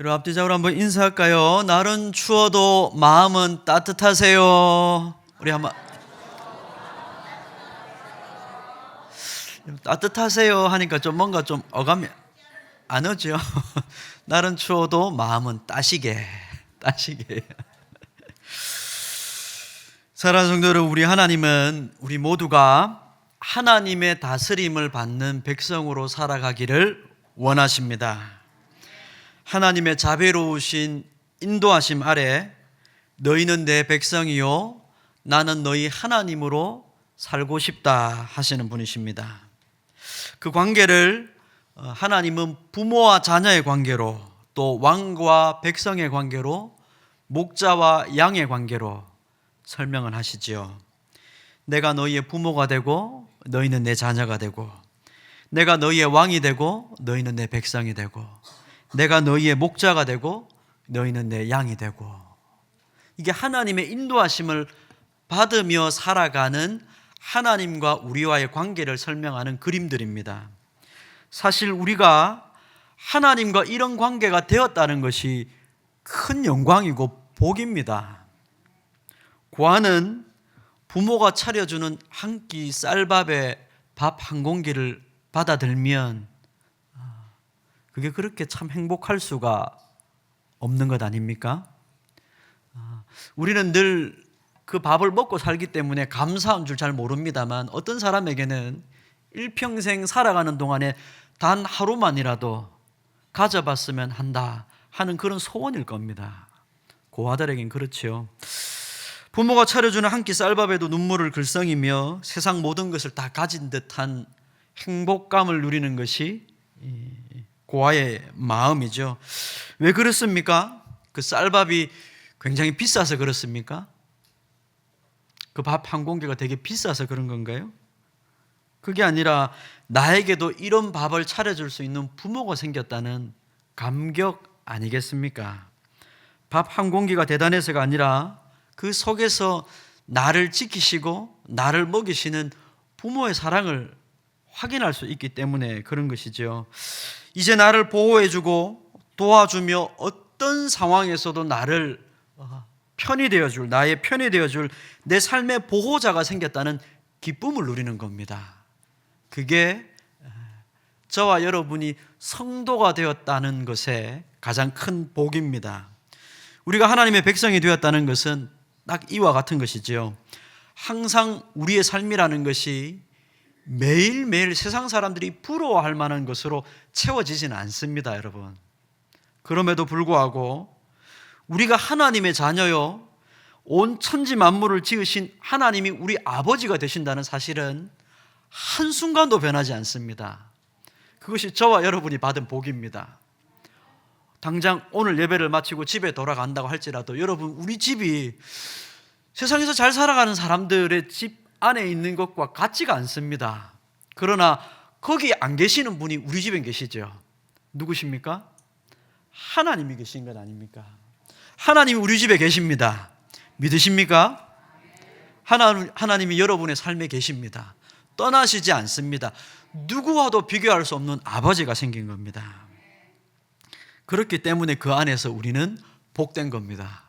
여러분 앞뒤적으로 한번 인사할까요? 날은 추워도 마음은 따뜻하세요. 우리 한번 따뜻하세요 하니까 좀 뭔가 좀 어감이 안 오죠. 날은 추워도 마음은 따시게. 사랑하는 성도 여러분, 우리 하나님은 우리 모두가 하나님의 다스림을 받는 백성으로 살아가기를 원하십니다. 하나님의 자비로우신 인도하심 아래 너희는 내 백성이요 나는 너희 하나님으로 살고 싶다 하시는 분이십니다. 그 관계를 하나님은 부모와 자녀의 관계로, 또 왕과 백성의 관계로, 목자와 양의 관계로 설명을 하시지요. 내가 너희의 부모가 되고 너희는 내 자녀가 되고, 내가 너희의 왕이 되고 너희는 내 백성이 되고, 내가 너희의 목자가 되고 너희는 내 양이 되고, 이게 하나님의 인도하심을 받으며 살아가는 하나님과 우리와의 관계를 설명하는 그림들입니다. 사실 우리가 하나님과 이런 관계가 되었다는 것이 큰 영광이고 복입니다. 고아는 부모가 차려주는 한 끼 쌀밥에 밥 한 공기를 받아들면 그게 그렇게 참 행복할 수가 없는 것 아닙니까? 우리는 늘 그 밥을 먹고 살기 때문에 감사한 줄 잘 모릅니다만, 어떤 사람에게는 일평생 살아가는 동안에 단 하루만이라도 가져봤으면 한다 하는 그런 소원일 겁니다. 고아들에겐 그렇지요. 부모가 차려주는 한 끼 쌀밥에도 눈물을 글썽이며 세상 모든 것을 다 가진 듯한 행복감을 누리는 것이 고아의 마음이죠. 왜 그렇습니까? 그 쌀밥이 굉장히 비싸서 그렇습니까? 그 밥 한 공기가 되게 비싸서 그런 건가요? 그게 아니라 나에게도 이런 밥을 차려줄 수 있는 부모가 생겼다는 감격 아니겠습니까? 밥 한 공기가 대단해서가 아니라 그 속에서 나를 지키시고 나를 먹이시는 부모의 사랑을 확인할 수 있기 때문에 그런 것이죠. 이제 나를 보호해주고 도와주며 어떤 상황에서도 나를 편이 되어줄, 나의 편이 되어줄 내 삶의 보호자가 생겼다는 기쁨을 누리는 겁니다. 그게 저와 여러분이 성도가 되었다는 것의 가장 큰 복입니다. 우리가 하나님의 백성이 되었다는 것은 딱 이와 같은 것이지요. 항상 우리의 삶이라는 것이 매일매일 세상 사람들이 부러워할 만한 것으로 채워지지는 않습니다, 여러분. 그럼에도 불구하고 우리가 하나님의 자녀요, 온 천지 만물을 지으신 하나님이 우리 아버지가 되신다는 사실은 한순간도 변하지 않습니다. 그것이 저와 여러분이 받은 복입니다. 당장 오늘 예배를 마치고 집에 돌아간다고 할지라도 여러분, 우리 집이 세상에서 잘 살아가는 사람들의 집 안에 있는 것과 같지가 않습니다. 그러나 거기 안 계시는 분이 우리 집에 계시죠. 누구십니까? 하나님이 계신 것 아닙니까? 하나님이 우리 집에 계십니다. 믿으십니까? 하나님이 여러분의 삶에 계십니다. 떠나시지 않습니다. 누구와도 비교할 수 없는 아버지가 생긴 겁니다. 그렇기 때문에 그 안에서 우리는 복된 겁니다.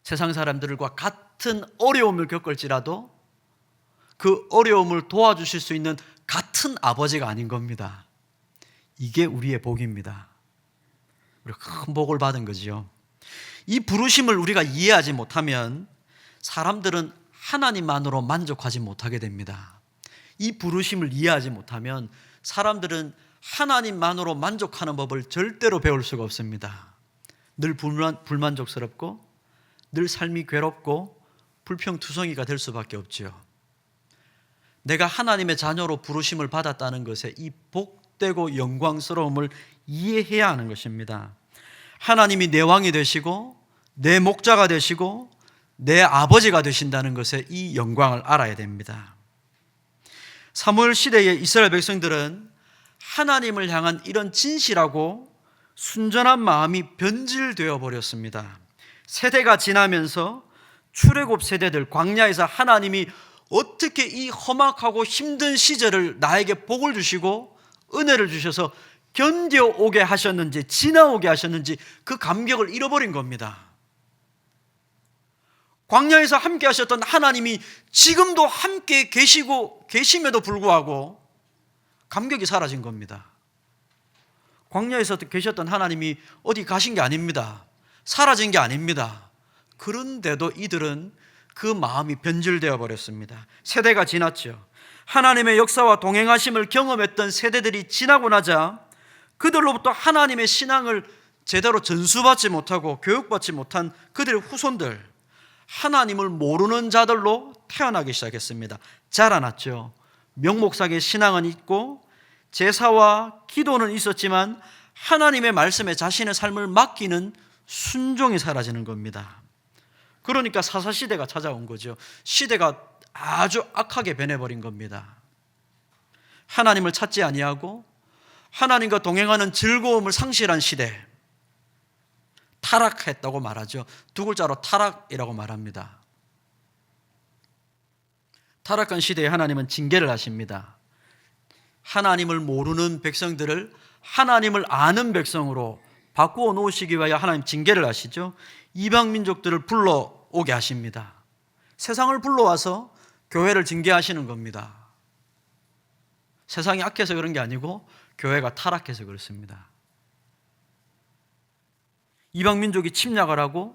세상 사람들과 같은 어려움을 겪을지라도 그 어려움을 도와주실 수 있는 같은 아버지가 아닌 겁니다. 이게 우리의 복입니다. 우리가 큰 복을 받은 거죠. 이 부르심을 우리가 이해하지 못하면 사람들은 하나님만으로 만족하지 못하게 됩니다. 이 부르심을 이해하지 못하면 사람들은 하나님만으로 만족하는 법을 절대로 배울 수가 없습니다. 늘 불만족스럽고 늘 삶이 괴롭고 불평투성이가 될 수밖에 없지요. 내가 하나님의 자녀로 부르심을 받았다는 것에 이 복되고 영광스러움을 이해해야 하는 것입니다. 하나님이 내 왕이 되시고 내 목자가 되시고 내 아버지가 되신다는 것에 이 영광을 알아야 됩니다. 사무엘 시대의 이스라엘 백성들은 하나님을 향한 이런 진실하고 순전한 마음이 변질되어 버렸습니다. 세대가 지나면서 출애굽 세대들, 광야에서 하나님이 어떻게 이 험악하고 힘든 시절을 나에게 복을 주시고 은혜를 주셔서 견뎌오게 하셨는지, 지나오게 하셨는지 그 감격을 잃어버린 겁니다. 광야에서 함께 하셨던 하나님이 지금도 함께 계심에도 불구하고 감격이 사라진 겁니다. 광야에서 계셨던 하나님이 어디 가신 게 아닙니다. 사라진 게 아닙니다. 그런데도 이들은 그 마음이 변질되어 버렸습니다. 세대가 지났죠. 하나님의 역사와 동행하심을 경험했던 세대들이 지나고 나자 그들로부터 하나님의 신앙을 제대로 전수받지 못하고 교육받지 못한 그들의 후손들, 하나님을 모르는 자들로 태어나기 시작했습니다. 자라났죠. 명목상의 신앙은 있고 제사와 기도는 있었지만 하나님의 말씀에 자신의 삶을 맡기는 순종이 사라지는 겁니다. 그러니까 사사시대가 찾아온 거죠. 시대가 아주 악하게 변해버린 겁니다. 하나님을 찾지 아니하고 하나님과 동행하는 즐거움을 상실한 시대, 타락했다고 말하죠. 두 글자로 타락이라고 말합니다. 타락한 시대에 하나님은 징계를 하십니다. 하나님을 모르는 백성들을 하나님을 아는 백성으로 바꾸어 놓으시기 위하여 하나님 징계를 하시죠. 이방 민족들을 불러오게 하십니다. 세상을 불러와서 교회를 징계하시는 겁니다. 세상이 악해서 그런 게 아니고 교회가 타락해서 그렇습니다. 이방 민족이 침략을 하고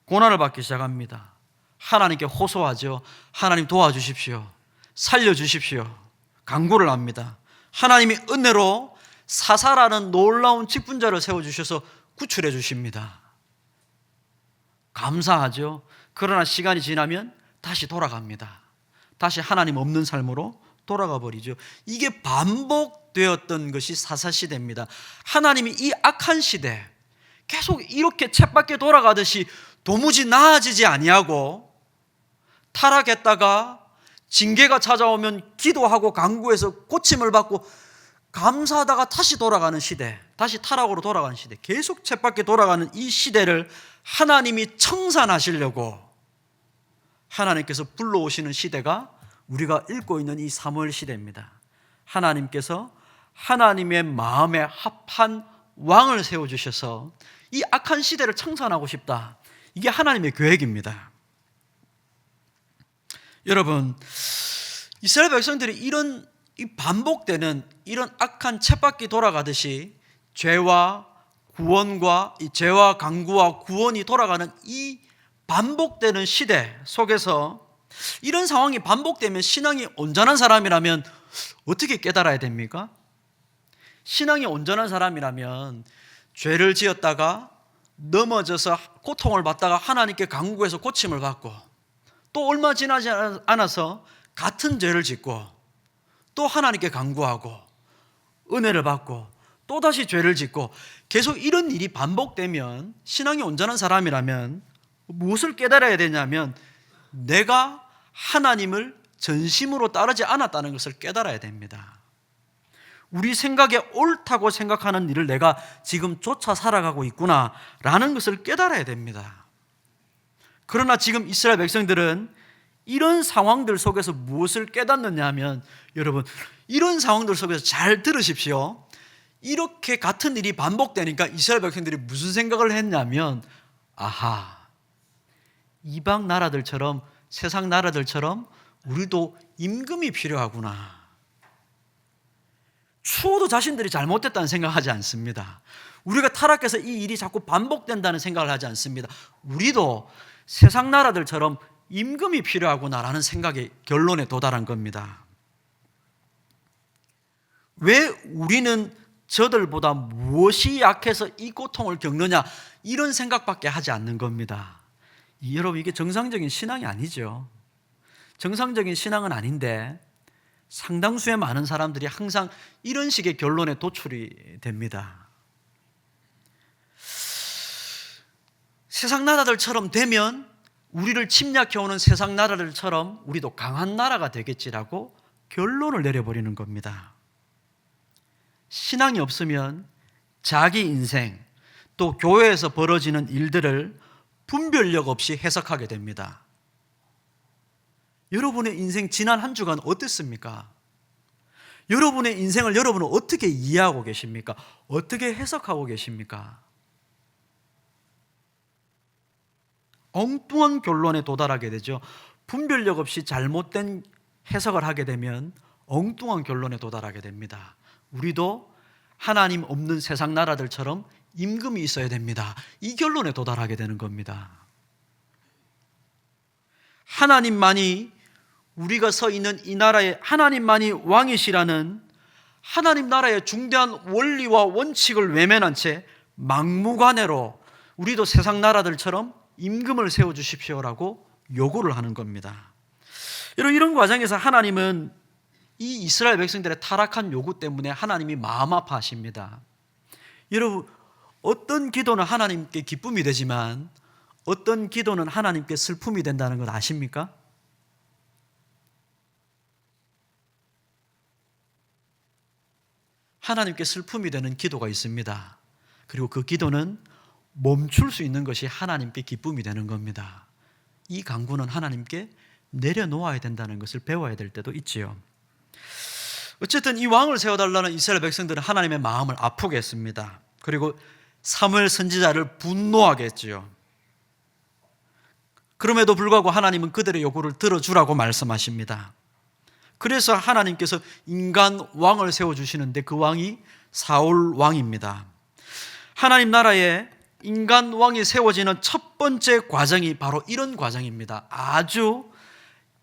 고난을 받기 시작합니다. 하나님께 호소하죠. 하나님 도와주십시오. 살려주십시오. 간구를 합니다. 하나님이 은혜로 사사라는 놀라운 직분자를 세워주셔서 구출해 주십니다. 감사하죠. 그러나 시간이 지나면 다시 돌아갑니다. 다시 하나님 없는 삶으로 돌아가 버리죠. 이게 반복되었던 것이 사사시대입니다. 하나님이 이 악한 시대 계속 이렇게 쳇바퀴 돌아가듯이 도무지 나아지지 아니하고 타락했다가 징계가 찾아오면 기도하고 간구해서 고침을 받고 감사하다가 다시 돌아가는 시대, 다시 타락으로 돌아가는 시대, 계속 쳇바퀴 돌아가는 이 시대를 하나님이 청산하시려고 하나님께서 불러오시는 시대가 우리가 읽고 있는 이 사무엘 시대입니다. 하나님께서 하나님의 마음에 합한 왕을 세워주셔서 이 악한 시대를 청산하고 싶다. 이게 하나님의 계획입니다. 여러분, 이스라엘 백성들이 이런 반복되는 이런 악한 쳇바퀴 돌아가듯이 죄와 구원과 이 죄와 강구와 구원이 돌아가는 이 반복되는 시대 속에서 이런 상황이 반복되면 신앙이 온전한 사람이라면 어떻게 깨달아야 됩니까? 신앙이 온전한 사람이라면 죄를 지었다가 넘어져서 고통을 받다가 하나님께 간구해서 고침을 받고 또 얼마 지나지 않아서 같은 죄를 짓고 또 하나님께 간구하고 은혜를 받고 또다시 죄를 짓고 계속 이런 일이 반복되면 신앙이 온전한 사람이라면 무엇을 깨달아야 되냐면 내가 하나님을 전심으로 따르지 않았다는 것을 깨달아야 됩니다. 우리 생각에 옳다고 생각하는 일을 내가 지금 쫓아 살아가고 있구나라는 것을 깨달아야 됩니다. 그러나 지금 이스라엘 백성들은 이런 상황들 속에서 무엇을 깨닫느냐 하면 여러분, 이런 상황들 속에서 잘 들으십시오. 이렇게 같은 일이 반복되니까 이스라엘 백성들이 무슨 생각을 했냐면 아하, 이방 나라들처럼 세상 나라들처럼 우리도 임금이 필요하구나. 추워도 자신들이 잘못됐다는 생각하지 않습니다. 우리가 타락해서 이 일이 자꾸 반복된다는 생각을 하지 않습니다. 우리도 세상 나라들처럼 임금이 필요하구나라는 생각의 결론에 도달한 겁니다. 왜 우리는 저들보다 무엇이 약해서 이 고통을 겪느냐 이런 생각밖에 하지 않는 겁니다. 여러분, 이게 정상적인 신앙이 아니죠. 정상적인 신앙은 아닌데 상당수의 많은 사람들이 항상 이런 식의 결론에 도출이 됩니다. 세상 나라들처럼 되면 우리를 침략해오는 세상 나라들처럼 우리도 강한 나라가 되겠지라고 결론을 내려버리는 겁니다. 신앙이 없으면 자기 인생 또 교회에서 벌어지는 일들을 분별력 없이 해석하게 됩니다. 여러분의 인생 지난 한 주간 어땠습니까? 여러분의 인생을 여러분은 어떻게 이해하고 계십니까? 어떻게 해석하고 계십니까? 엉뚱한 결론에 도달하게 되죠. 분별력 없이 잘못된 해석을 하게 되면 엉뚱한 결론에 도달하게 됩니다. 우리도 하나님 없는 세상 나라들처럼 임금이 있어야 됩니다. 이 결론에 도달하게 되는 겁니다. 하나님만이, 우리가 서 있는 이 나라에 하나님만이 왕이시라는 하나님 나라의 중대한 원리와 원칙을 외면한 채 막무가내로 우리도 세상 나라들처럼 임금을 세워주십시오라고 요구를 하는 겁니다. 여러분, 이런 과정에서 하나님은 이 이스라엘 백성들의 타락한 요구 때문에 하나님이 마음 아파하십니다. 여러분, 어떤 기도는 하나님께 기쁨이 되지만 어떤 기도는 하나님께 슬픔이 된다는 걸 아십니까? 하나님께 슬픔이 되는 기도가 있습니다. 그리고 그 기도는 멈출 수 있는 것이 하나님께 기쁨이 되는 겁니다. 이 강구는 하나님께 내려놓아야 된다는 것을 배워야 될 때도 있지요. 어쨌든 이 왕을 세워달라는 이스라엘 백성들은 하나님의 마음을 아프게 했습니다. 그리고 사무엘 선지자를 분노하게 했지요. 그럼에도 불구하고 하나님은 그들의 요구를 들어주라고 말씀하십니다. 그래서 하나님께서 인간 왕을 세워주시는데 그 왕이 사울 왕입니다. 하나님 나라에 인간 왕이 세워지는 첫 번째 과정이 바로 이런 과정입니다. 아주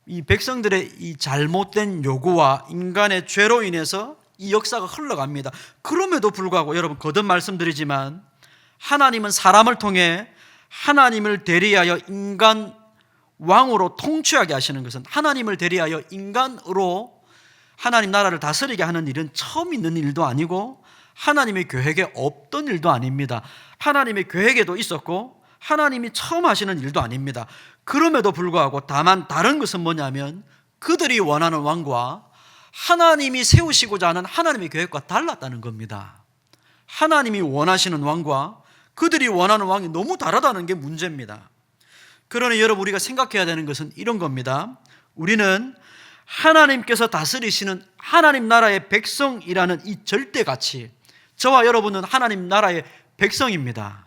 이 백성들의 이 잘못된 요구와 인간의 죄로 인해서 이 역사가 흘러갑니다. 그럼에도 불구하고 여러분, 거듭 말씀드리지만 하나님은 사람을 통해 하나님을 대리하여 인간 왕으로 통치하게 하시는 것은, 하나님을 대리하여 인간으로 하나님 나라를 다스리게 하는 일은 처음 있는 일도 아니고 하나님의 계획에 없던 일도 아닙니다. 하나님의 계획에도 있었고 하나님이 처음 하시는 일도 아닙니다. 그럼에도 불구하고 다만 다른 것은 뭐냐면 그들이 원하는 왕과 하나님이 세우시고자 하는 하나님의 계획과 달랐다는 겁니다. 하나님이 원하시는 왕과 그들이 원하는 왕이 너무 다르다는 게 문제입니다. 그러니 여러분, 우리가 생각해야 되는 것은 이런 겁니다. 우리는 하나님께서 다스리시는 하나님 나라의 백성이라는 이 절대 가치, 저와 여러분은 하나님 나라의 백성입니다.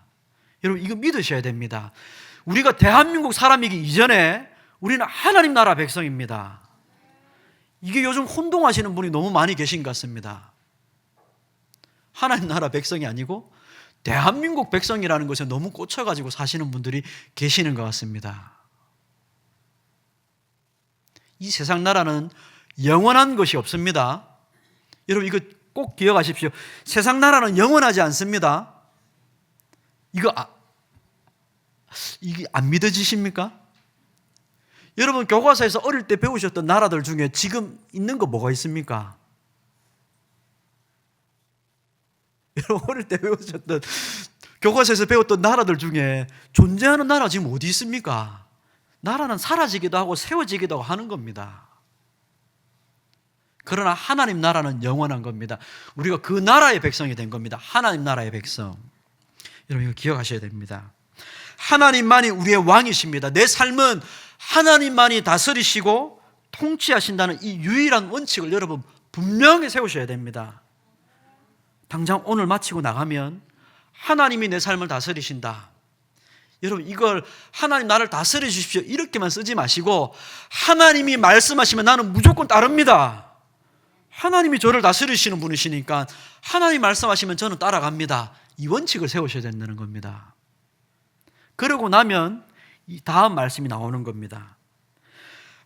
여러분, 이거 믿으셔야 됩니다. 우리가 대한민국 사람이기 이전에 우리는 하나님 나라 백성입니다. 이게 요즘 혼동하시는 분이 너무 많이 계신 것 같습니다. 하나님 나라 백성이 아니고 대한민국 백성이라는 것에 너무 꽂혀가지고 사시는 분들이 계시는 것 같습니다. 이 세상 나라는 영원한 것이 없습니다. 여러분, 이거 꼭 기억하십시오. 세상 나라는 영원하지 않습니다. 이게 안 믿어지십니까? 여러분, 교과서에서 어릴 때 배우셨던 나라들 중에 지금 있는 거 뭐가 있습니까? 여러분, 어릴 때 배우셨던, 교과서에서 배웠던 나라들 중에 존재하는 나라 지금 어디 있습니까? 나라는 사라지기도 하고 세워지기도 하는 겁니다. 그러나 하나님 나라는 영원한 겁니다. 우리가 그 나라의 백성이 된 겁니다. 하나님 나라의 백성. 여러분, 이거 기억하셔야 됩니다. 하나님만이 우리의 왕이십니다. 내 삶은 하나님만이 다스리시고 통치하신다는 이 유일한 원칙을 여러분 분명히 세우셔야 됩니다. 당장 오늘 마치고 나가면 하나님이 내 삶을 다스리신다. 여러분, 이걸 하나님 나를 다스려 주십시오 이렇게만 쓰지 마시고 하나님이 말씀하시면 나는 무조건 따릅니다. 하나님이 저를 다스리시는 분이시니까 하나님 말씀하시면 저는 따라갑니다. 이 원칙을 세우셔야 된다는 겁니다. 그러고 나면 이 다음 말씀이 나오는 겁니다.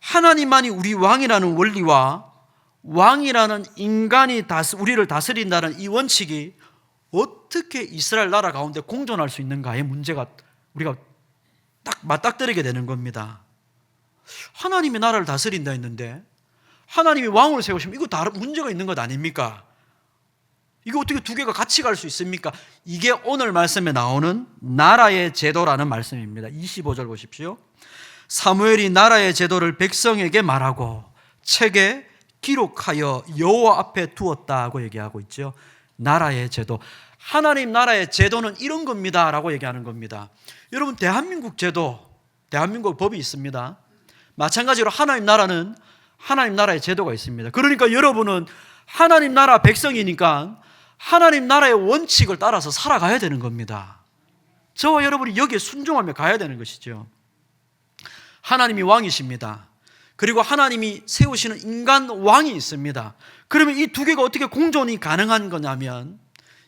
하나님만이 우리 왕이라는 원리와 왕이라는 인간이 우리를 다스린다는 이 원칙이 어떻게 이스라엘 나라 가운데 공존할 수 있는가의 문제가 우리가 딱 맞닥뜨리게 되는 겁니다. 하나님이 나라를 다스린다 했는데 하나님이 왕을 세우시면 이거 다른 문제가 있는 것 아닙니까? 이거 어떻게 두 개가 같이 갈 수 있습니까? 이게 오늘 말씀에 나오는 나라의 제도라는 말씀입니다. 25절 보십시오. 사무엘이 나라의 제도를 백성에게 말하고 책에 기록하여 여호와 앞에 두었다고 얘기하고 있죠. 나라의 제도, 하나님 나라의 제도는 이런 겁니다 라고 얘기하는 겁니다. 여러분, 대한민국 제도, 대한민국 법이 있습니다. 마찬가지로 하나님 나라는 하나님 나라의 제도가 있습니다. 그러니까 여러분은 하나님 나라 백성이니까 하나님 나라의 원칙을 따라서 살아가야 되는 겁니다. 저와 여러분이 여기에 순종하며 가야 되는 것이죠. 하나님이 왕이십니다. 그리고 하나님이 세우시는 인간 왕이 있습니다. 그러면 이 두 개가 어떻게 공존이 가능한 거냐면,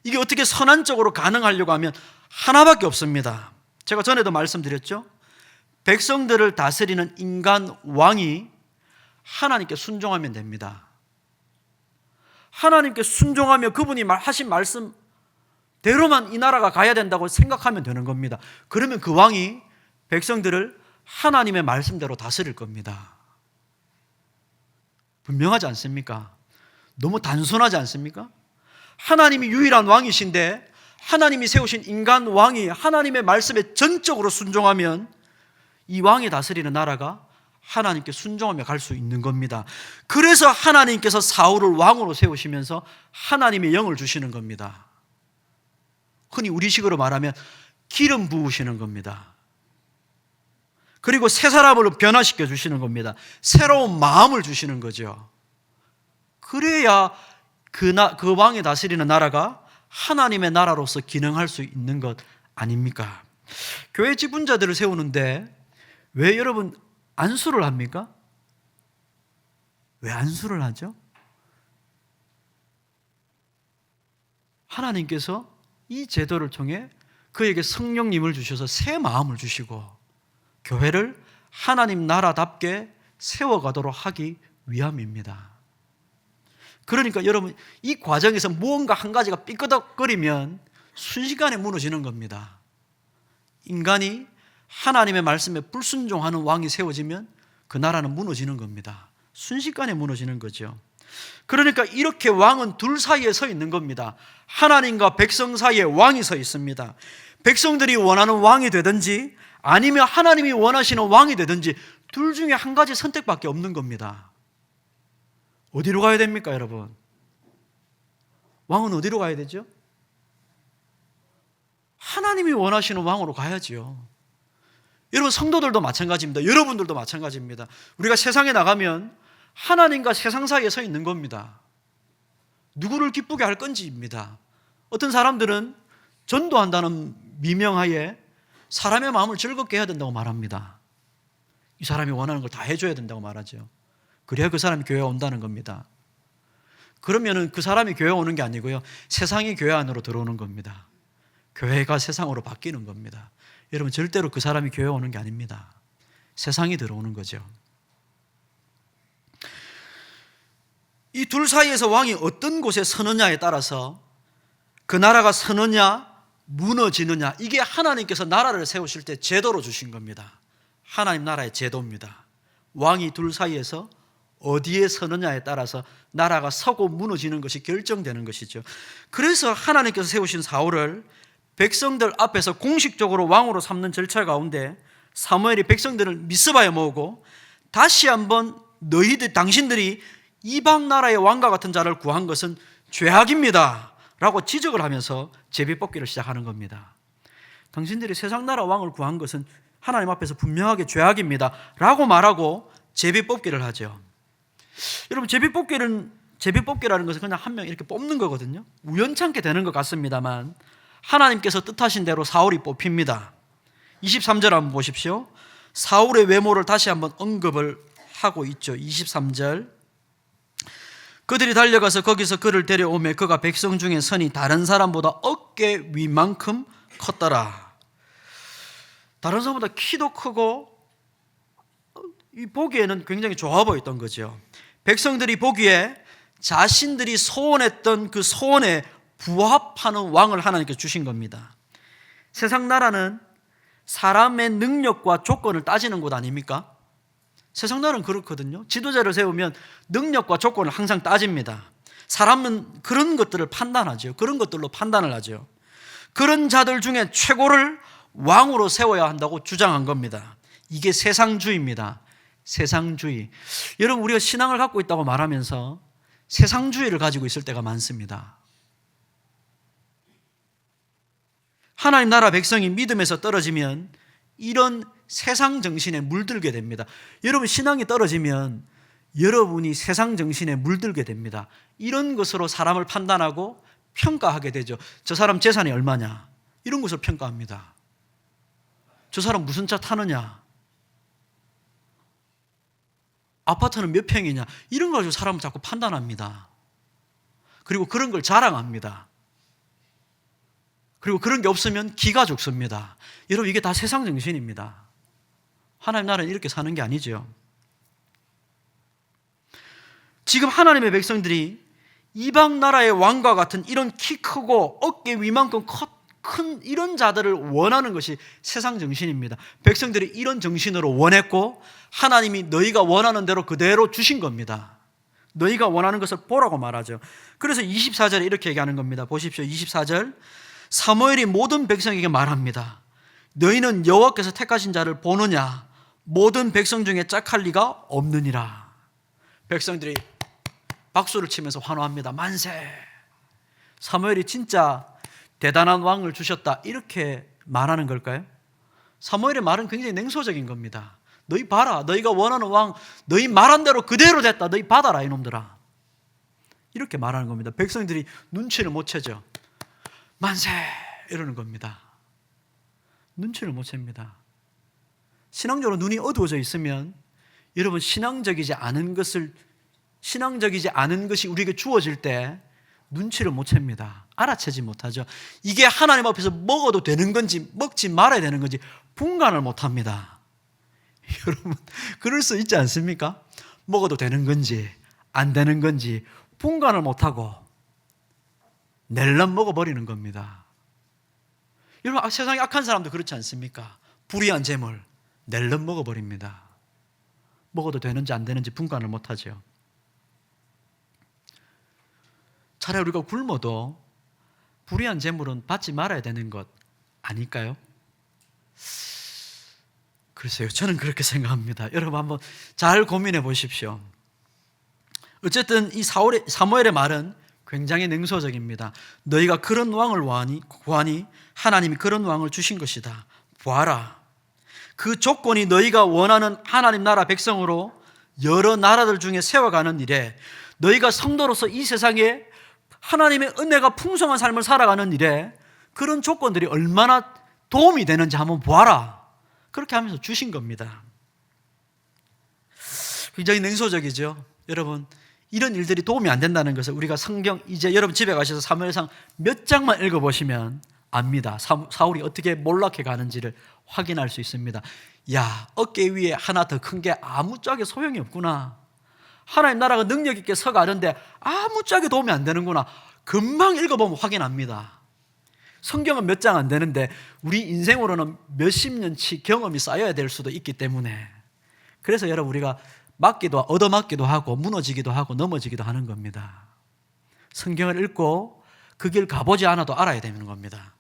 이게 어떻게 선한적으로 가능하려고 하면 하나밖에 없습니다. 제가 전에도 말씀드렸죠. 백성들을 다스리는 인간 왕이 하나님께 순종하면 됩니다. 하나님께 순종하며 그분이 하신 말씀대로만 이 나라가 가야 된다고 생각하면 되는 겁니다. 그러면 그 왕이 백성들을 하나님의 말씀대로 다스릴 겁니다. 분명하지 않습니까? 너무 단순하지 않습니까? 하나님이 유일한 왕이신데 하나님이 세우신 인간 왕이 하나님의 말씀에 전적으로 순종하면 이 왕이 다스리는 나라가 하나님께 순종하며 갈 수 있는 겁니다. 그래서 하나님께서 사울을 왕으로 세우시면서 하나님의 영을 주시는 겁니다. 흔히 우리식으로 말하면 기름 부으시는 겁니다. 그리고 새 사람으로 변화시켜 주시는 겁니다. 새로운 마음을 주시는 거죠. 그래야 그 왕이 다스리는 나라가 하나님의 나라로서 기능할 수 있는 것 아닙니까? 교회 지분자들을 세우는데 왜 여러분 안수를 합니까? 왜 안수를 하죠? 하나님께서 이 제도를 통해 그에게 성령님을 주셔서 새 마음을 주시고 교회를 하나님 나라답게 세워가도록 하기 위함입니다. 그러니까 여러분, 이 과정에서 무언가 한 가지가 삐끄덕거리면 순식간에 무너지는 겁니다. 인간이 하나님의 말씀에 불순종하는 왕이 세워지면 그 나라는 무너지는 겁니다. 순식간에 무너지는 거죠. 그러니까 이렇게 왕은 둘 사이에 서 있는 겁니다. 하나님과 백성 사이에 왕이 서 있습니다. 백성들이 원하는 왕이 되든지 아니면 하나님이 원하시는 왕이 되든지 둘 중에 한 가지 선택밖에 없는 겁니다. 어디로 가야 됩니까, 여러분? 왕은 어디로 가야 되죠? 하나님이 원하시는 왕으로 가야지요. 여러분, 성도들도 마찬가지입니다. 여러분들도 마찬가지입니다. 우리가 세상에 나가면 하나님과 세상 사이에 서 있는 겁니다. 누구를 기쁘게 할 건지입니다. 어떤 사람들은 전도한다는 미명하에 사람의 마음을 즐겁게 해야 된다고 말합니다. 이 사람이 원하는 걸 다 해줘야 된다고 말하죠. 그래야 그 사람이 교회에 온다는 겁니다. 그러면은 그 사람이 교회에 오는 게 아니고요, 세상이 교회 안으로 들어오는 겁니다. 교회가 세상으로 바뀌는 겁니다. 여러분, 절대로 그 사람이 교회에 오는 게 아닙니다. 세상이 들어오는 거죠. 이 둘 사이에서 왕이 어떤 곳에 서느냐에 따라서 그 나라가 서느냐 무너지느냐, 이게 하나님께서 나라를 세우실 때 제도로 주신 겁니다. 하나님 나라의 제도입니다. 왕이 둘 사이에서 어디에 서느냐에 따라서 나라가 서고 무너지는 것이 결정되는 것이죠. 그래서 하나님께서 세우신 사울을 백성들 앞에서 공식적으로 왕으로 삼는 절차 가운데 사무엘이 백성들을 미스바에 모으고 다시 한번 당신들이 이방 나라의 왕과 같은 자를 구한 것은 죄악입니다 라고 지적을 하면서 제비뽑기를 시작하는 겁니다. 당신들이 세상 나라 왕을 구한 것은 하나님 앞에서 분명하게 죄악입니다 라고 말하고 제비뽑기를 하죠. 여러분, 제비뽑기라는 것은 그냥 한 명 이렇게 뽑는 거거든요. 우연찮게 되는 것 같습니다만 하나님께서 뜻하신 대로 사울이 뽑힙니다. 23절 한번 보십시오. 사울의 외모를 다시 한번 언급을 하고 있죠. 23절. 그들이 달려가서 거기서 그를 데려오매 그가 백성 중에 선이 다른 사람보다 어깨 위만큼 컸더라. 다른 사람보다 키도 크고 이 보기에는 굉장히 좋아 보였던 거죠. 백성들이 보기에 자신들이 소원했던 그 소원에 부합하는 왕을 하나님께 주신 겁니다. 세상 나라는 사람의 능력과 조건을 따지는 곳 아닙니까? 세상 나라는 그렇거든요. 지도자를 세우면 능력과 조건을 항상 따집니다. 사람은 그런 것들을 판단하죠. 그런 것들로 판단을 하죠. 그런 자들 중에 최고를 왕으로 세워야 한다고 주장한 겁니다. 이게 세상주의입니다. 세상주의. 여러분, 우리가 신앙을 갖고 있다고 말하면서 세상주의를 가지고 있을 때가 많습니다. 하나님 나라 백성이 믿음에서 떨어지면 이런 세상 정신에 물들게 됩니다. 여러분, 신앙이 떨어지면 여러분이 세상 정신에 물들게 됩니다. 이런 것으로 사람을 판단하고 평가하게 되죠. 저 사람 재산이 얼마냐? 이런 것을 평가합니다. 저 사람 무슨 차 타느냐? 아파트는 몇 평이냐? 이런 걸 가지고 사람을 자꾸 판단합니다. 그리고 그런 걸 자랑합니다. 그리고 그런 게 없으면 기가 죽습니다. 여러분, 이게 다 세상 정신입니다. 하나님 나라는 이렇게 사는 게 아니죠. 지금 하나님의 백성들이 이방 나라의 왕과 같은 이런 키 크고 어깨 위만큼 큰 이런 자들을 원하는 것이 세상 정신입니다. 백성들이 이런 정신으로 원했고 하나님이 너희가 원하는 대로 그대로 주신 겁니다. 너희가 원하는 것을 보라고 말하죠. 그래서 24절에 이렇게 얘기하는 겁니다. 보십시오. 24절. 사무엘이 모든 백성에게 말합니다. 너희는 여호와께서 택하신 자를 보느냐? 모든 백성 중에 짝할 리가 없느니라. 백성들이 박수를 치면서 환호합니다. 만세! 사무엘이 진짜 대단한 왕을 주셨다, 이렇게 말하는 걸까요? 사무엘의 말은 굉장히 냉소적인 겁니다. 너희 봐라, 너희가 원하는 왕, 너희 말한 대로 그대로 됐다, 너희 받아라 이놈들아, 이렇게 말하는 겁니다. 백성들이 눈치를 못 채죠. 만세! 이러는 겁니다. 눈치를 못 챕니다. 신앙적으로 눈이 어두워져 있으면 여러분, 신앙적이지 않은 것이 우리에게 주어질 때 눈치를 못 챕니다. 알아채지 못하죠. 이게 하나님 앞에서 먹어도 되는 건지 먹지 말아야 되는 건지 분간을 못합니다. 여러분, 그럴 수 있지 않습니까? 먹어도 되는 건지 안 되는 건지 분간을 못하고 낼름 먹어버리는 겁니다. 여러분, 세상에 악한 사람도 그렇지 않습니까? 불의한 재물 낼름 먹어버립니다. 먹어도 되는지 안 되는지 분간을 못하죠. 차라리 우리가 굶어도 불의한 재물은 받지 말아야 되는 것 아닐까요? 글쎄요, 저는 그렇게 생각합니다. 여러분, 한번 잘 고민해 보십시오. 어쨌든 이 사무엘의 말은 굉장히 냉소적입니다. 너희가 그런 왕을 구하니 하나님이 그런 왕을 주신 것이다. 보아라, 그 조건이 너희가 원하는 하나님 나라 백성으로 여러 나라들 중에 세워가는 일에, 너희가 성도로서 이 세상에 하나님의 은혜가 풍성한 삶을 살아가는 일에 그런 조건들이 얼마나 도움이 되는지 한번 보아라, 그렇게 하면서 주신 겁니다. 굉장히 냉소적이죠. 여러분, 이런 일들이 도움이 안 된다는 것을 우리가 성경, 이제 여러분 집에 가셔서 사무엘상 몇 장만 읽어보시면 압니다. 사울이 어떻게 몰락해 가는지를 확인할 수 있습니다. 야, 어깨 위에 하나 더 큰 게 아무짝에 소용이 없구나. 하나님 나라가 능력 있게 서가는데 아무짝에 도움이 안 되는구나. 금방 읽어보면 확인합니다. 성경은 몇 장 안 되는데 우리 인생으로는 몇십 년치 경험이 쌓여야 될 수도 있기 때문에, 그래서 여러분, 우리가 얻어맞기도 하고 무너지기도 하고 넘어지기도 하는 겁니다. 성경을 읽고 그 길 가보지 않아도 알아야 되는 겁니다.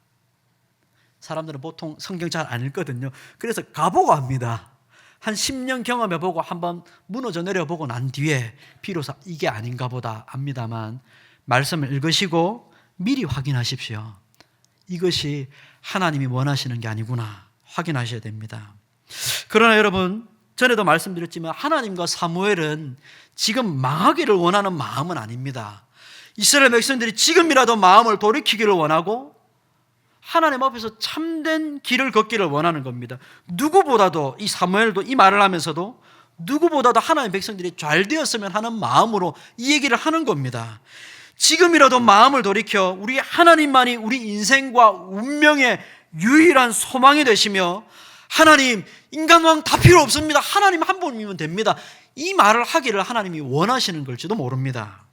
사람들은 보통 성경 잘 안 읽거든요. 그래서 가보고 합니다. 한 10년 경험해보고 한번 무너져 내려보고 난 뒤에 비로소 이게 아닌가 보다 압니다만, 말씀을 읽으시고 미리 확인하십시오. 이것이 하나님이 원하시는 게 아니구나 확인하셔야 됩니다. 그러나 여러분, 전에도 말씀드렸지만 하나님과 사무엘은 지금 망하기를 원하는 마음은 아닙니다. 이스라엘 백성들이 지금이라도 마음을 돌이키기를 원하고 하나님 앞에서 참된 길을 걷기를 원하는 겁니다. 누구보다도, 이 사무엘도 이 말을 하면서도 누구보다도 하나님 백성들이 잘 되었으면 하는 마음으로 이 얘기를 하는 겁니다. 지금이라도 마음을 돌이켜 우리 하나님만이 우리 인생과 운명의 유일한 소망이 되시며, 하나님, 인간왕 다 필요 없습니다, 하나님 한 분이면 됩니다, 이 말을 하기를 하나님이 원하시는 걸지도 모릅니다.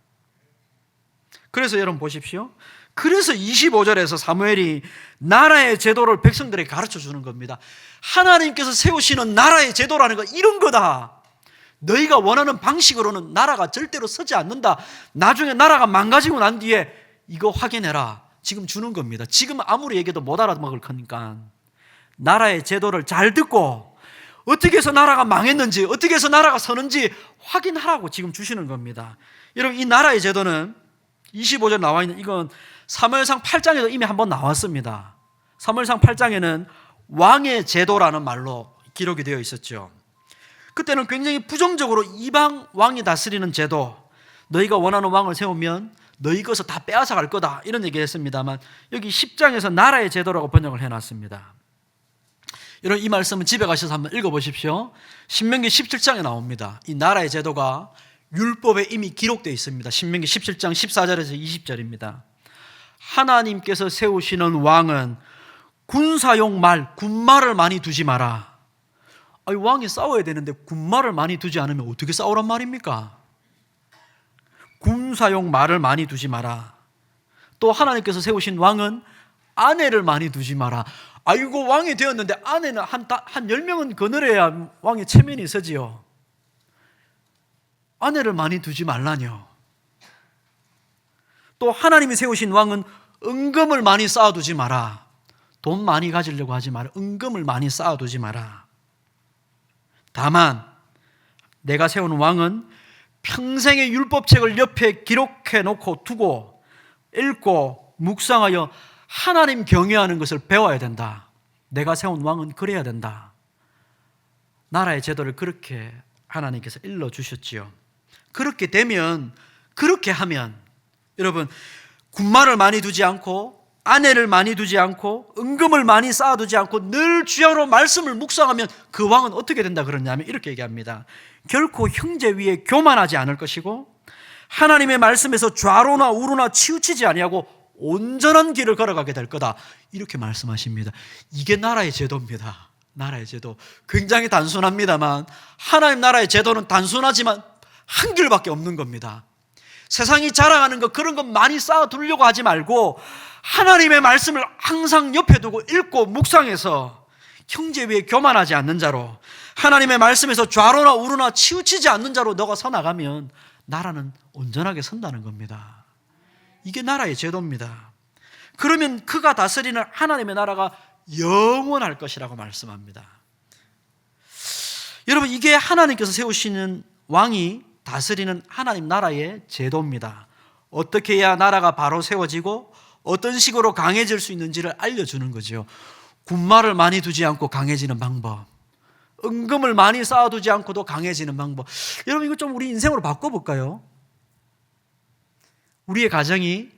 그래서 여러분 보십시오. 그래서 25절에서 사무엘이 나라의 제도를 백성들에게 가르쳐 주는 겁니다. 하나님께서 세우시는 나라의 제도라는 거 이런 거다. 너희가 원하는 방식으로는 나라가 절대로 서지 않는다. 나중에 나라가 망가지고 난 뒤에 이거 확인해라. 지금 주는 겁니다. 지금 아무리 얘기해도 못 알아먹을 거니까 나라의 제도를 잘 듣고 어떻게 해서 나라가 망했는지, 어떻게 해서 나라가 서는지 확인하라고 지금 주시는 겁니다. 여러분, 이 나라의 제도는 25절 나와 있는, 이건 사무엘상 8장에도 이미 한번 나왔습니다. 사무엘상 8장에는 왕의 제도라는 말로 기록이 되어 있었죠. 그때는 굉장히 부정적으로 이방 왕이 다스리는 제도, 너희가 원하는 왕을 세우면 너희 것을 다 빼앗아 갈 거다, 이런 얘기를 했습니다만 여기 10장에서 나라의 제도라고 번역을 해놨습니다. 여러분, 이 말씀은 집에 가셔서 한번 읽어보십시오. 신명기 17장에 나옵니다. 이 나라의 제도가 율법에 이미 기록되어 있습니다. 신명기 17장 14절에서 20절입니다. 하나님께서 세우시는 왕은 군사용 말, 군말을 많이 두지 마라. 아니, 왕이 싸워야 되는데 군말을 많이 두지 않으면 어떻게 싸우란 말입니까? 군사용 말을 많이 두지 마라. 또 하나님께서 세우신 왕은 아내를 많이 두지 마라. 아이고, 왕이 되었는데 아내는 한 10명은 거느려야 왕의 체면이 서지요. 아내를 많이 두지 말라뇨. 또 하나님이 세우신 왕은 은금을 많이 쌓아두지 마라. 돈 많이 가지려고 하지 마라. 은금을 많이 쌓아두지 마라. 다만 내가 세운 왕은 평생의 율법책을 옆에 기록해 놓고 두고 읽고 묵상하여 하나님 경외하는 것을 배워야 된다. 내가 세운 왕은 그래야 된다. 나라의 제도를 그렇게 하나님께서 일러주셨지요. 그렇게 되면, 그렇게 하면, 여러분, 군말을 많이 두지 않고 아내를 많이 두지 않고 은금을 많이 쌓아두지 않고 늘 주야로 말씀을 묵상하면 그 왕은 어떻게 된다 그러냐면 이렇게 얘기합니다. 결코 형제 위에 교만하지 않을 것이고 하나님의 말씀에서 좌로나 우로나 치우치지 아니하고 온전한 길을 걸어가게 될 거다, 이렇게 말씀하십니다. 이게 나라의 제도입니다. 나라의 제도. 굉장히 단순합니다만 하나님 나라의 제도는 단순하지만 한 길밖에 없는 겁니다. 세상이 자랑하는 것, 그런 것 많이 쌓아두려고 하지 말고 하나님의 말씀을 항상 옆에 두고 읽고 묵상해서 형제 위에 교만하지 않는 자로, 하나님의 말씀에서 좌로나 우로나 치우치지 않는 자로 너가 서나가면 나라는 온전하게 선다는 겁니다. 이게 나라의 제도입니다. 그러면 그가 다스리는 하나님의 나라가 영원할 것이라고 말씀합니다. 여러분, 이게 하나님께서 세우시는 왕이 다스리는 하나님 나라의 제도입니다. 어떻게 해야 나라가 바로 세워지고 어떤 식으로 강해질 수 있는지를 알려주는 거죠. 군말을 많이 두지 않고 강해지는 방법, 은금을 많이 쌓아두지 않고도 강해지는 방법. 여러분, 이거 좀 우리 인생으로 바꿔볼까요? 우리의 가정이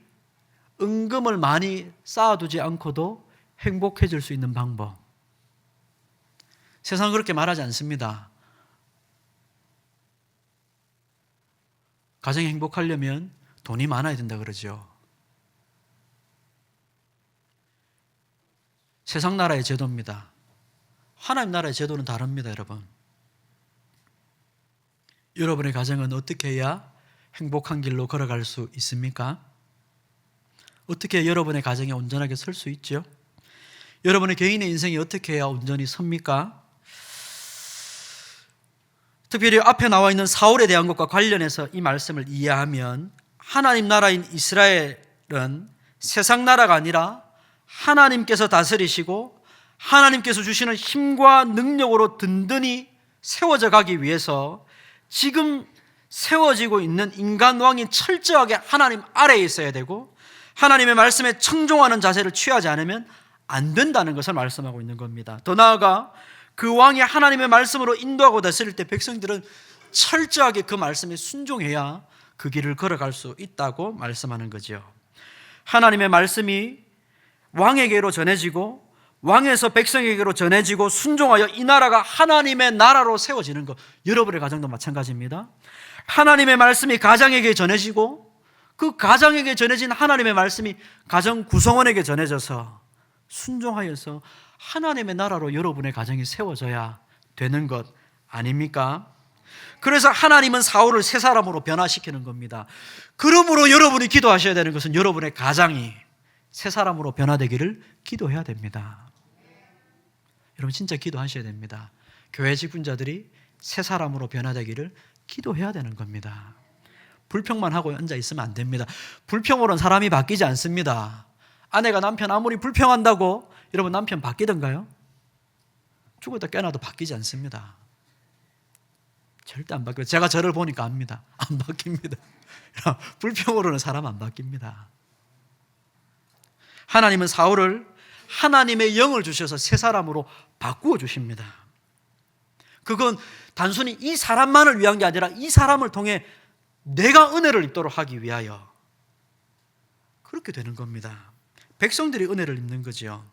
은금을 많이 쌓아두지 않고도 행복해질 수 있는 방법. 세상은 그렇게 말하지 않습니다. 가정이 행복하려면 돈이 많아야 된다 그러죠. 세상 나라의 제도입니다. 하나님 나라의 제도는 다릅니다, 여러분. 여러분의 가정은 어떻게 해야 행복한 길로 걸어갈 수 있습니까? 어떻게 여러분의 가정이 온전하게 설 수 있죠? 여러분의 개인의 인생이 어떻게 해야 온전히 섭니까? 특별히 앞에 나와 있는 사울에 대한 것과 관련해서 이 말씀을 이해하면 하나님 나라인 이스라엘은 세상 나라가 아니라 하나님께서 다스리시고 하나님께서 주시는 힘과 능력으로 든든히 세워져 가기 위해서 지금 세워지고 있는 인간 왕이 철저하게 하나님 아래에 있어야 되고 하나님의 말씀에 청종하는 자세를 취하지 않으면 안 된다는 것을 말씀하고 있는 겁니다. 더 나아가 그 왕이 하나님의 말씀으로 인도하고 다스릴 때 백성들은 철저하게 그 말씀에 순종해야 그 길을 걸어갈 수 있다고 말씀하는 거죠. 하나님의 말씀이 왕에게로 전해지고 왕에서 백성에게로 전해지고 순종하여 이 나라가 하나님의 나라로 세워지는 것. 여러분의 가정도 마찬가지입니다. 하나님의 말씀이 가장에게 전해지고 그 가장에게 전해진 하나님의 말씀이 가정 구성원에게 전해져서 순종하여서 하나님의 나라로 여러분의 가정이 세워져야 되는 것 아닙니까? 그래서 하나님은 사울을 새 사람으로 변화시키는 겁니다. 그러므로 여러분이 기도하셔야 되는 것은 여러분의 가장이 새 사람으로 변화되기를 기도해야 됩니다. 여러분 진짜 기도하셔야 됩니다. 교회 직분자들이 새 사람으로 변화되기를 기도해야 되는 겁니다. 불평만 하고 앉아 있으면 안 됩니다. 불평으로는 사람이 바뀌지 않습니다. 아내가 남편 아무리 불평한다고 여러분 남편 바뀌던가요? 죽었다 깨어나도 바뀌지 않습니다. 절대 안 바뀌어요. 제가 저를 보니까 압니다. 안 바뀝니다. 불평으로는 사람 안 바뀝니다. 하나님은 사울을 하나님의 영을 주셔서 새 사람으로 바꾸어 주십니다. 그건 단순히 이 사람만을 위한 게 아니라 이 사람을 통해 내가 은혜를 입도록 하기 위하여 그렇게 되는 겁니다. 백성들이 은혜를 입는 거죠.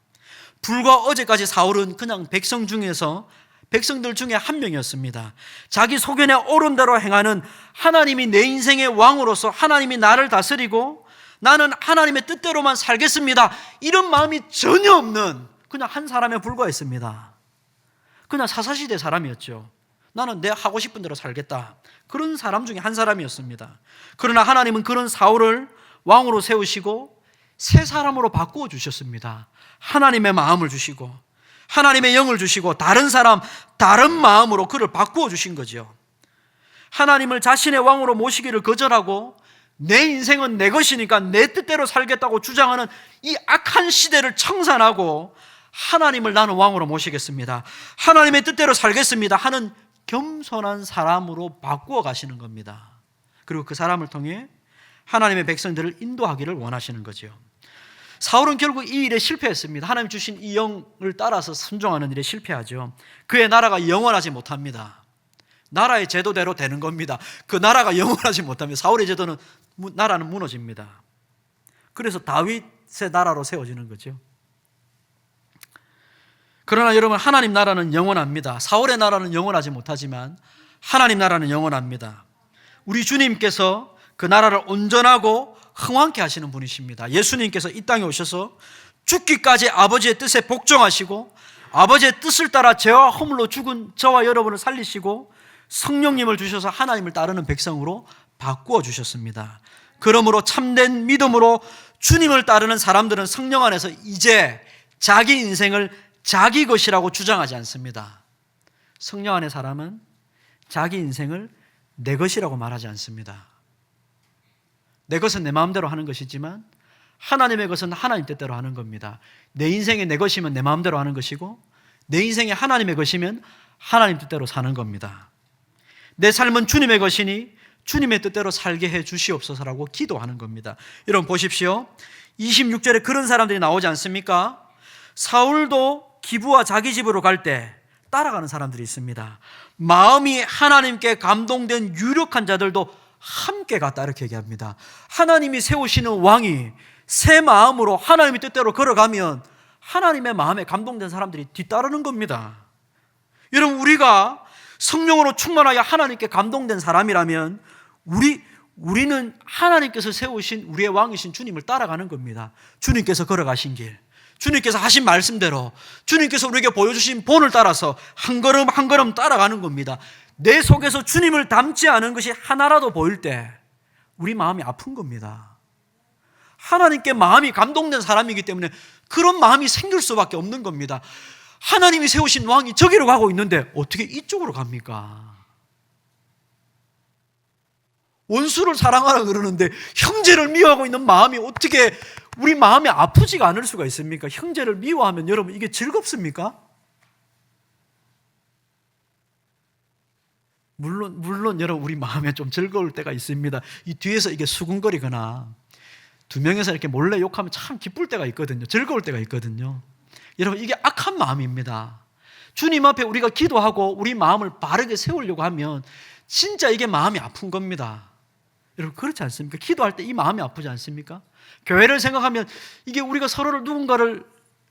불과 어제까지 사울은 그냥 백성들 중에 한 명이었습니다. 자기 소견에 옳은 대로 행하는, 하나님이 내 인생의 왕으로서 하나님이 나를 다스리고 나는 하나님의 뜻대로만 살겠습니다, 이런 마음이 전혀 없는 그냥 한 사람에 불과했습니다. 그냥 사사시대 사람이었죠. 나는 내 하고 싶은 대로 살겠다, 그런 사람 중에 한 사람이었습니다. 그러나 하나님은 그런 사울을 왕으로 세우시고 새 사람으로 바꾸어 주셨습니다. 하나님의 마음을 주시고 하나님의 영을 주시고 다른 사람, 다른 마음으로 그를 바꾸어 주신 거죠. 하나님을 자신의 왕으로 모시기를 거절하고 내 인생은 내 것이니까 내 뜻대로 살겠다고 주장하는 이 악한 시대를 청산하고 하나님을 나는 왕으로 모시겠습니다, 하나님의 뜻대로 살겠습니다 하는 겸손한 사람으로 바꾸어 가시는 겁니다. 그리고 그 사람을 통해 하나님의 백성들을 인도하기를 원하시는 거죠. 사울은 결국 이 일에 실패했습니다. 하나님 주신 이 영을 따라서 순종하는 일에 실패하죠. 그의 나라가 영원하지 못합니다. 나라의 제도대로 되는 겁니다. 그 나라가 영원하지 못합니다. 사울의 제도는 나라는 무너집니다. 그래서 다윗의 나라로 세워지는 거죠. 그러나 여러분, 하나님 나라는 영원합니다. 사울의 나라는 영원하지 못하지만 하나님 나라는 영원합니다. 우리 주님께서 그 나라를 온전하고 흥왕케 하시는 분이십니다. 예수님께서 이 땅에 오셔서 죽기까지 아버지의 뜻에 복종하시고 아버지의 뜻을 따라 죄와 허물로 죽은 저와 여러분을 살리시고 성령님을 주셔서 하나님을 따르는 백성으로 바꾸어 주셨습니다. 그러므로 참된 믿음으로 주님을 따르는 사람들은 성령 안에서 이제 자기 인생을 자기 것이라고 주장하지 않습니다. 성령 안의 사람은 자기 인생을 내 것이라고 말하지 않습니다. 내 것은 내 마음대로 하는 것이지만 하나님의 것은 하나님 뜻대로 하는 겁니다. 내 인생이 내 것이면 내 마음대로 하는 것이고 내 인생이 하나님의 것이면 하나님 뜻대로 사는 겁니다. 내 삶은 주님의 것이니 주님의 뜻대로 살게 해 주시옵소서라고 기도하는 겁니다. 여러분 보십시오. 26절에 그런 사람들이 나오지 않습니까? 사울도 기브와 자기 집으로 갈 때 따라가는 사람들이 있습니다. 마음이 하나님께 감동된 유력한 자들도 함께 갔다, 이렇게 얘기합니다. 하나님이 세우시는 왕이 새 마음으로 하나님의 뜻대로 걸어가면 하나님의 마음에 감동된 사람들이 뒤따르는 겁니다. 여러분, 우리가 성령으로 충만하여 하나님께 감동된 사람이라면 우리는 하나님께서 세우신 우리의 왕이신 주님을 따라가는 겁니다. 주님께서 걸어가신 길, 주님께서 하신 말씀대로, 주님께서 우리에게 보여주신 본을 따라서 한 걸음 한 걸음 따라가는 겁니다. 내 속에서 주님을 닮지 않은 것이 하나라도 보일 때 우리 마음이 아픈 겁니다. 하나님께 마음이 감동된 사람이기 때문에 그런 마음이 생길 수밖에 없는 겁니다. 하나님이 세우신 왕이 저기로 가고 있는데 어떻게 이쪽으로 갑니까? 원수를 사랑하라 그러는데 형제를 미워하고 있는 마음이 어떻게 우리 마음이 아프지가 않을 수가 있습니까? 형제를 미워하면 여러분 이게 즐겁습니까? 물론 여러분 우리 마음에 좀 즐거울 때가 있습니다. 이 뒤에서 이게 수군거리거나 두 명에서 이렇게 몰래 욕하면 참 기쁠 때가 있거든요. 즐거울 때가 있거든요. 여러분 이게 악한 마음입니다. 주님 앞에 우리가 기도하고 우리 마음을 바르게 세우려고 하면 진짜 이게 마음이 아픈 겁니다. 여러분 그렇지 않습니까? 기도할 때 이 마음이 아프지 않습니까? 교회를 생각하면 이게 우리가 서로를 누군가를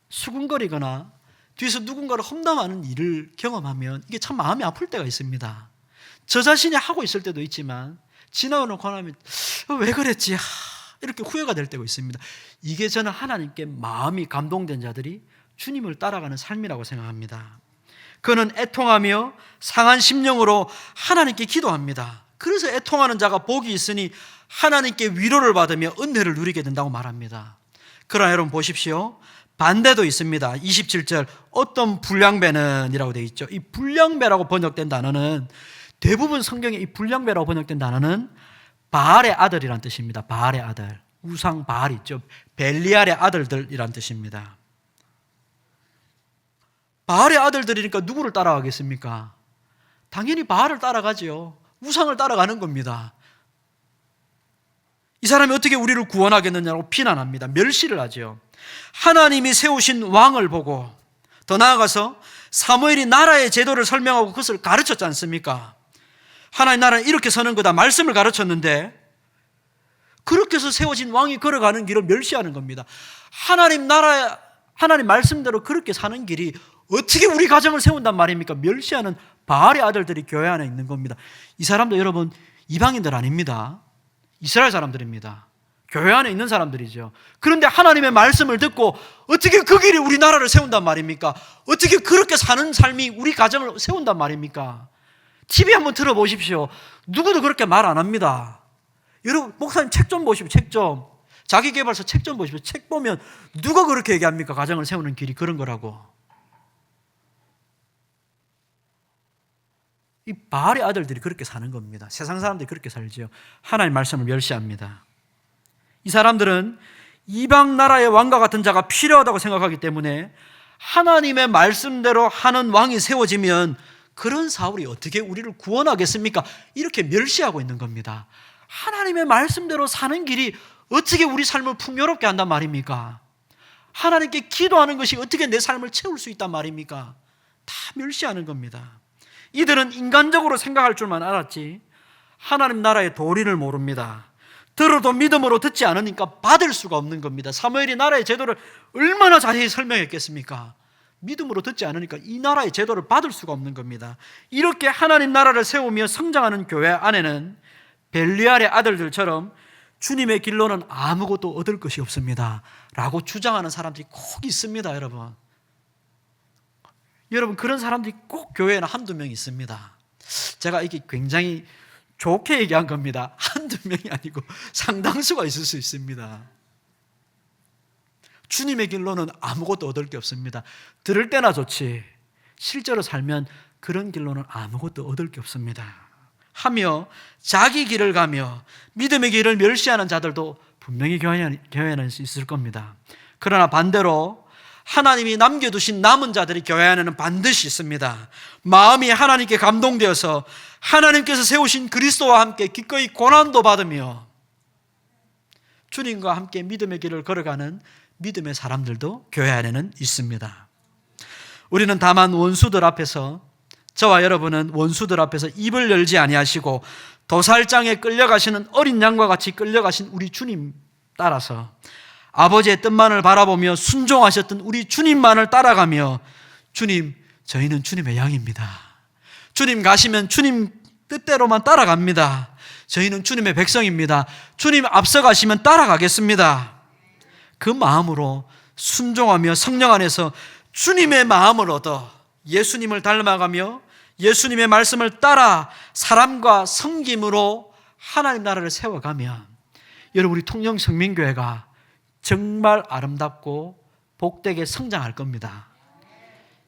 수군거리거나 뒤에서 누군가를 험담하는 일을 경험하면 이게 참 마음이 아플 때가 있습니다. 저 자신이 하고 있을 때도 있지만 지나고 나면 왜 그랬지? 이렇게 후회가 될 때가 있습니다. 이게 저는 하나님께 마음이 감동된 자들이 주님을 따라가는 삶이라고 생각합니다. 그는 애통하며 상한 심령으로 하나님께 기도합니다. 그래서 애통하는 자가 복이 있으니 하나님께 위로를 받으며 은혜를 누리게 된다고 말합니다. 그러나 여러분 보십시오. 반대도 있습니다. 27절 어떤 불량배는 이라고 되어 있죠. 이 불량배라고 번역된 단어는 대부분 성경에 이 불량배라고 번역된 단어는 바알의 아들이란 뜻입니다. 바알의 아들, 우상 바알 있죠. 벨리알의 아들들이란 뜻입니다. 바알의 아들들이니까 누구를 따라가겠습니까? 당연히 바알을 따라가죠. 우상을 따라가는 겁니다. 이 사람이 어떻게 우리를 구원하겠느냐고 비난합니다. 멸시를 하죠. 하나님이 세우신 왕을 보고 더 나아가서 사무엘이 나라의 제도를 설명하고 그것을 가르쳤지 않습니까? 하나님 나라는 이렇게 서는 거다 말씀을 가르쳤는데, 그렇게 해서 세워진 왕이 걸어가는 길을 멸시하는 겁니다. 하나님 나라, 하나님 말씀대로 그렇게 사는 길이 어떻게 우리 가정을 세운단 말입니까? 멸시하는 바알의 아들들이 교회 안에 있는 겁니다. 이 사람도 여러분 이방인들 아닙니다. 이스라엘 사람들입니다. 교회 안에 있는 사람들이죠. 그런데 하나님의 말씀을 듣고 어떻게 그 길이 우리나라를 세운단 말입니까? 어떻게 그렇게 사는 삶이 우리 가정을 세운단 말입니까? TV 한번 들어보십시오. 누구도 그렇게 말 안 합니다. 여러분, 목사님 책 좀 보십시오. 책 좀. 자기계발서 책 좀 보십시오. 책 보면 누가 그렇게 얘기합니까? 가정을 세우는 길이 그런 거라고. 이 바알의 아들들이 그렇게 사는 겁니다. 세상 사람들이 그렇게 살지요. 하나님의 말씀을 멸시합니다. 이 사람들은 이방 나라의 왕과 같은 자가 필요하다고 생각하기 때문에 하나님의 말씀대로 하는 왕이 세워지면 그런 사울이 어떻게 우리를 구원하겠습니까? 이렇게 멸시하고 있는 겁니다. 하나님의 말씀대로 사는 길이 어떻게 우리 삶을 풍요롭게 한단 말입니까? 하나님께 기도하는 것이 어떻게 내 삶을 채울 수 있단 말입니까? 다 멸시하는 겁니다. 이들은 인간적으로 생각할 줄만 알았지 하나님 나라의 도리를 모릅니다. 들어도 믿음으로 듣지 않으니까 받을 수가 없는 겁니다. 사무엘이 나라의 제도를 얼마나 자세히 설명했겠습니까? 믿음으로 듣지 않으니까 이 나라의 제도를 받을 수가 없는 겁니다. 이렇게 하나님 나라를 세우며 성장하는 교회 안에는 벨리알의 아들들처럼 주님의 길로는 아무것도 얻을 것이 없습니다 라고 주장하는 사람들이 꼭 있습니다. 여러분 그런 사람들이 꼭 교회에는 한두 명 있습니다. 제가 이게 굉장히 좋게 얘기한 겁니다. 한두 명이 아니고 상당수가 있을 수 있습니다. 주님의 길로는 아무것도 얻을 게 없습니다. 들을 때나 좋지 실제로 살면 그런 길로는 아무것도 얻을 게 없습니다 하며 자기 길을 가며 믿음의 길을 멸시하는 자들도 분명히 교회 안에 있을 겁니다. 그러나 반대로 하나님이 남겨두신 남은 자들이 교회 안에는 반드시 있습니다. 마음이 하나님께 감동되어서 하나님께서 세우신 그리스도와 함께 기꺼이 고난도 받으며 주님과 함께 믿음의 길을 걸어가는 믿음의 사람들도 교회 안에는 있습니다. 우리는 다만 원수들 앞에서, 저와 여러분은 원수들 앞에서 입을 열지 아니하시고 도살장에 끌려가시는 어린 양과 같이 끌려가신 우리 주님 따라서 아버지의 뜻만을 바라보며 순종하셨던 우리 주님만을 따라가며, 주님, 저희는 주님의 양입니다. 주님 가시면 주님 뜻대로만 따라갑니다. 저희는 주님의 백성입니다. 주님 앞서가시면 따라가겠습니다. 그 마음으로 순종하며 성령 안에서 주님의 마음을 얻어 예수님을 닮아가며 예수님의 말씀을 따라 사람과 섬김으로 하나님 나라를 세워가면 여러분 우리 통영성민교회가 정말 아름답고 복되게 성장할 겁니다.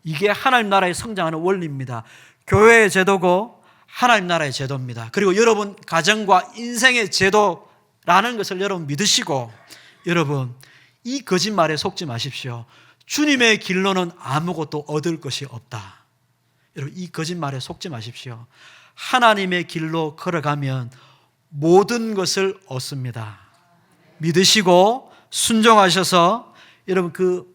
이게 하나님 나라의 성장하는 원리입니다. 교회의 제도고 하나님 나라의 제도입니다. 그리고 여러분 가정과 인생의 제도라는 것을 여러분 믿으시고, 여러분 이 거짓말에 속지 마십시오. 주님의 길로는 아무것도 얻을 것이 없다. 여러분 이 거짓말에 속지 마십시오. 하나님의 길로 걸어가면 모든 것을 얻습니다. 믿으시고 순종하셔서 여러분 그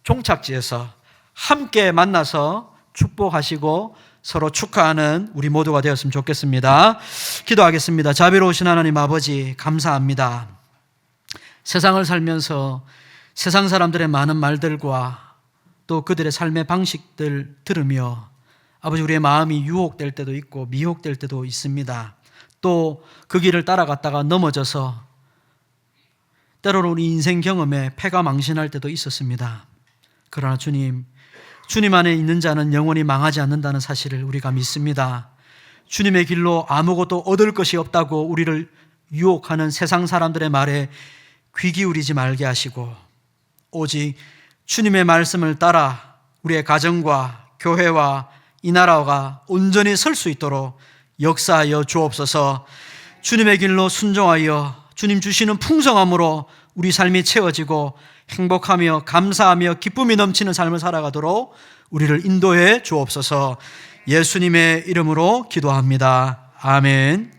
종착지에서 함께 만나서 축복하시고 서로 축하하는 우리 모두가 되었으면 좋겠습니다. 기도하겠습니다. 자비로우신 하나님 아버지 감사합니다. 세상을 살면서 세상 사람들의 많은 말들과 또 그들의 삶의 방식들 들으며 아버지 우리의 마음이 유혹될 때도 있고 미혹될 때도 있습니다. 또 그 길을 따라갔다가 넘어져서 때로는 우리 인생 경험에 패가 망신할 때도 있었습니다. 그러나 주님 안에 있는 자는 영원히 망하지 않는다는 사실을 우리가 믿습니다. 주님의 길로 아무것도 얻을 것이 없다고 우리를 유혹하는 세상 사람들의 말에 귀 기울이지 말게 하시고 오직 주님의 말씀을 따라 우리의 가정과 교회와 이 나라가 온전히 설 수 있도록 역사하여 주옵소서. 주님의 길로 순종하여 주님 주시는 풍성함으로 우리 삶이 채워지고 행복하며 감사하며 기쁨이 넘치는 삶을 살아가도록 우리를 인도해 주옵소서. 예수님의 이름으로 기도합니다. 아멘.